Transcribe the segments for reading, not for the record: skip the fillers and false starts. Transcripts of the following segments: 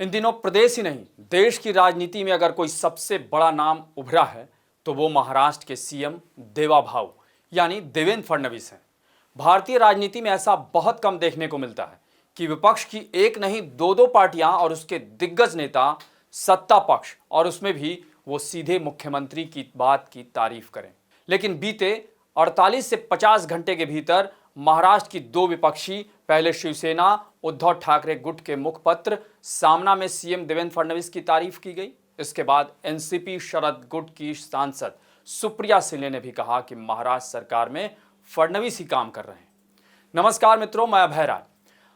इन दिनों प्रदेश ही नहीं, देश की राजनीति में अगर कोई सबसे बड़ा नाम उभरा है तो वो महाराष्ट्र के सीएम देवाभाऊ यानी देवेंद्र फडणवीस हैं। भारतीय राजनीति में ऐसा बहुत कम देखने को मिलता है कि विपक्ष की एक नहीं दो दो पार्टियां और उसके दिग्गज नेता सत्ता पक्ष और उसमें भी वो सीधे मुख्यमंत्री की बात की तारीफ करें। लेकिन बीते 48 से 50 घंटे के भीतर महाराष्ट्र की दो विपक्षी, पहले शिवसेना उद्धव ठाकरे गुट के मुखपत्र सामना में सीएम देवेंद्र फडणवीस की तारीफ की गई। इसके बाद एनसीपी शरद गुट की सांसद सुप्रिया सुले ने भी कहा कि महाराष्ट्र सरकार में फडणवीस ही काम कर रहे हैं। नमस्कार मित्रों, मैं अभय राय।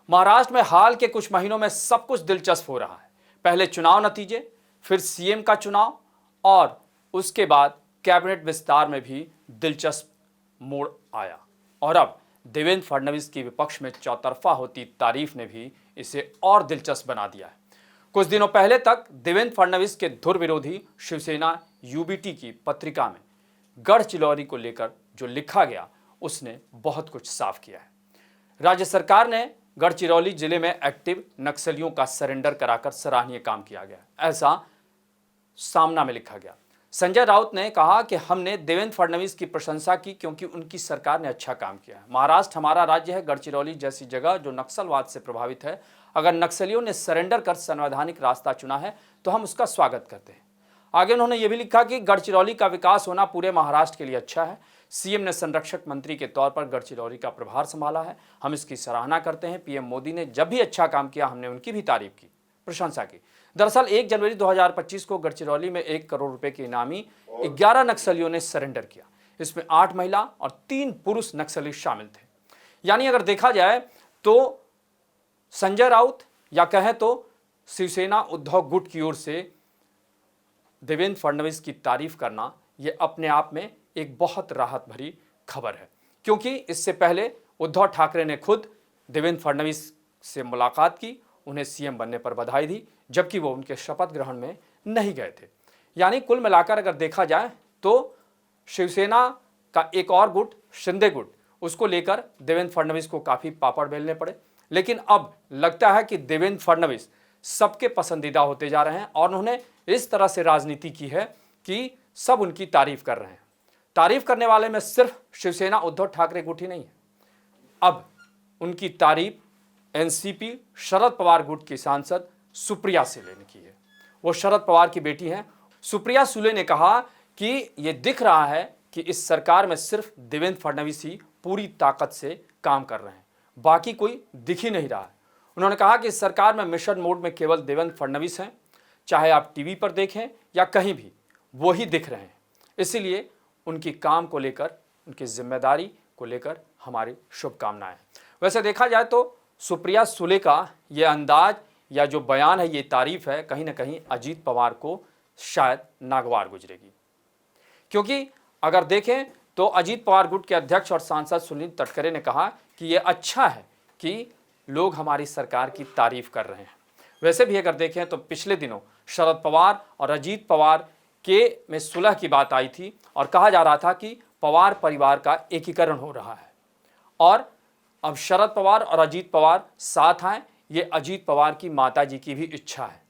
महाराष्ट्र में हाल के कुछ महीनों में सब कुछ दिलचस्प हो रहा है। पहले चुनाव नतीजे, फिर सीएम का चुनाव और उसके बाद कैबिनेट विस्तार में भी दिलचस्प मोड़ आया। और अब देवेंद्र फडणवीस की विपक्ष में चौतरफा होती तारीफ ने भी इसे और दिलचस्प बना दिया है। कुछ दिनों पहले तक देवेंद्र फडणवीस के धुर विरोधी शिवसेना यूबीटी की पत्रिका में गढ़चिरौली को लेकर जो लिखा गया उसने बहुत कुछ साफ किया है। राज्य सरकार ने गढ़चिरौली जिले में एक्टिव नक्सलियों का सरेंडर कराकर सराहनीय काम किया गया, ऐसा सामना में लिखा गया। संजय राउत ने कहा कि हमने देवेंद्र फडणवीस की प्रशंसा की क्योंकि उनकी सरकार ने अच्छा काम किया है। महाराष्ट्र हमारा राज्य है, गढ़चिरौली जैसी जगह जो नक्सलवाद से प्रभावित है, अगर नक्सलियों ने सरेंडर कर संवैधानिक रास्ता चुना है तो हम उसका स्वागत करते हैं। आगे उन्होंने ये भी लिखा कि गढ़चिरौली का विकास होना पूरे महाराष्ट्र के लिए अच्छा है। सीएम ने संरक्षक मंत्री के तौर पर गढ़चिरौली का प्रभार संभाला है, हम इसकी सराहना करते हैं। पीएम मोदी ने जब भी अच्छा काम किया हमने उनकी भी तारीफ की, प्रशंसा की। दरअसल 1 जनवरी 2025 को गढ़चिरौली में 1 करोड़ रुपए के इनामी 11 नक्सलियों ने सरेंडर किया। इसमें 8 महिला और 3 पुरुष नक्सली शामिल थे। यानी अगर देखा जाए तो संजय राउत या कहें तो शिवसेना उद्धव गुट की ओर से देवेंद्र फडणवीस की तारीफ करना यह अपने आप में एक बहुत राहत भरी खबर है, क्योंकि इससे पहले उद्धव ठाकरे ने खुद देवेंद्र फडणवीस से मुलाकात की, उन्हें सीएम बनने पर बधाई दी, जबकि वो उनके शपथ ग्रहण में नहीं गए थे। यानी कुल मिलाकर अगर देखा जाए तो शिवसेना का एक और गुट शिंदे गुट, उसको लेकर देवेंद्र फडणवीस को काफी पापड़ बेलने पड़े। लेकिन अब लगता है कि देवेंद्र फडणवीस सबके पसंदीदा होते जा रहे हैं और उन्होंने इस तरह से राजनीति की है कि सब उनकी तारीफ कर रहे हैं। तारीफ करने वाले में सिर्फ शिवसेना उद्धव ठाकरे गुट ही नहीं है, अब उनकी तारीफ एनसीपी शरद पवार गुट की सांसद सुप्रिया सुले ने की है। वो शरद पवार की बेटी हैं। सुप्रिया सुले ने कहा कि ये दिख रहा है कि इस सरकार में सिर्फ देवेंद्र फडणवीस ही पूरी ताकत से काम कर रहे हैं, बाकी कोई दिख ही नहीं रहा है। उन्होंने कहा कि इस सरकार में मिशन मोड में केवल देवेंद्र फडणवीस हैं, चाहे आप टीवी पर देखें या कहीं भी वो ही दिख रहे हैं। इसीलिए उनकी काम को लेकर, उनकी जिम्मेदारी को लेकर हमारी शुभकामनाएं। वैसे देखा जाए तो सुप्रिया सुले का ये अंदाज या जो बयान है, ये तारीफ है, कहीं ना कहीं अजीत पवार को शायद नागवार गुजरेगी। क्योंकि अगर देखें तो अजीत पवार गुट के अध्यक्ष और सांसद सुनील तटकरे ने कहा कि ये अच्छा है कि लोग हमारी सरकार की तारीफ कर रहे हैं। वैसे भी अगर देखें तो पिछले दिनों शरद पवार और अजीत पवार के में सुलह की बात आई थी और कहा जा रहा था कि पवार परिवार का एकीकरण हो रहा है और अब शरद पवार और अजीत पवार साथ आए, ये अजीत पवार की माताजी की भी इच्छा है।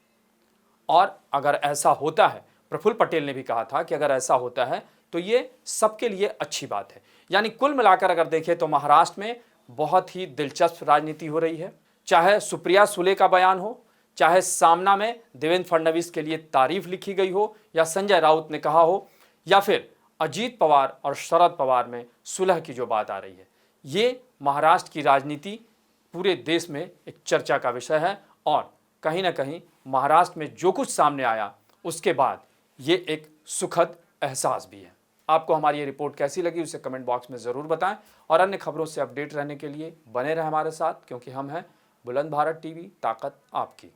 और अगर ऐसा होता है, प्रफुल्ल पटेल ने भी कहा था कि अगर ऐसा होता है तो ये सबके लिए अच्छी बात है। यानी कुल मिलाकर अगर देखें तो महाराष्ट्र में बहुत ही दिलचस्प राजनीति हो रही है। चाहे सुप्रिया सुले का बयान हो, चाहे सामना में देवेंद्र फडणवीस के लिए तारीफ लिखी गई हो, या संजय राउत ने कहा हो, या फिर अजीत पवार और शरद पवार में सुलह की जो बात आ रही है, ये महाराष्ट्र की राजनीति पूरे देश में एक चर्चा का विषय है। और कहीं ना कहीं महाराष्ट्र में जो कुछ सामने आया उसके बाद ये एक सुखद एहसास भी है। आपको हमारी ये रिपोर्ट कैसी लगी उसे कमेंट बॉक्स में ज़रूर बताएं और अन्य खबरों से अपडेट रहने के लिए बने रहें हमारे साथ, क्योंकि हम हैं बुलंद भारत टीवी, ताकत आपकी।